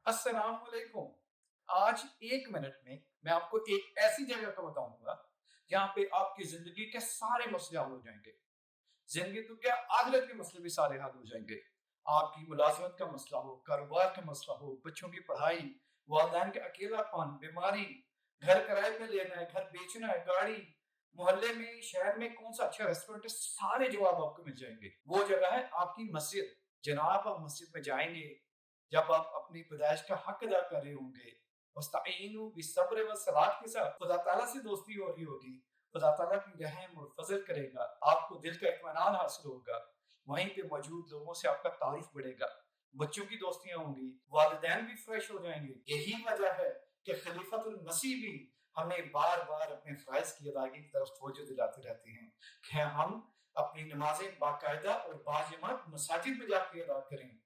अस्सलाम वालेकुम। आज 1 मिनट में मैं आपको एक ऐसी जगह का बताऊँगा, जहाँ पे आपकी ज़िंदगी के सारे मसले हल हो जाएँगे। ज़िंदगी तो क्या, आखिरत के मसले भी सारे हल हो जाएँगे। आपकी मुलाज़मत का मसला हो, कारोबार का मसला हो, बच्चों की पढ़ाई, वालिदैन का अकेलापन, बीमारी, घर किराए पे लेना है, घर बेचना है, गाड़ी, मोहल्ले में, शहर में कौन-सा अच्छा रेस्टोरेंट है, सारे जवाब आपको मिल जाएँगे। वो जगह है आपकी मस्जिद। जनाब, आप मस्जिद में जाएँगे, जब आप अपनी पैदाइश का हक अदा कर रहे होंगे, वस्तईनु बिस्सब्र वस्सलात के साथ खुदा ताला से दोस्ती हो रही होगी, खुदा ताला की रहम और फज़ल करेगा, आपको दिल का इत्मीनान हासिल होगा, वहीं पे मौजूद लोगों से आपका तारुफ बढ़ेगा, बच्चों की दोस्तियां होंगी, वालिदैन भी फ्रेश हो जाएंगे। यही वजह है कि खलीफतुल मसीह भी हमें बार-बार अपने फ़राइज़ की अदायगी की तरफ तवज्जो दिलाते रहते हैं कि हम अपनी नमाज़ें बाकायदा और बाजमात मसाजिद में जाके अदा करें।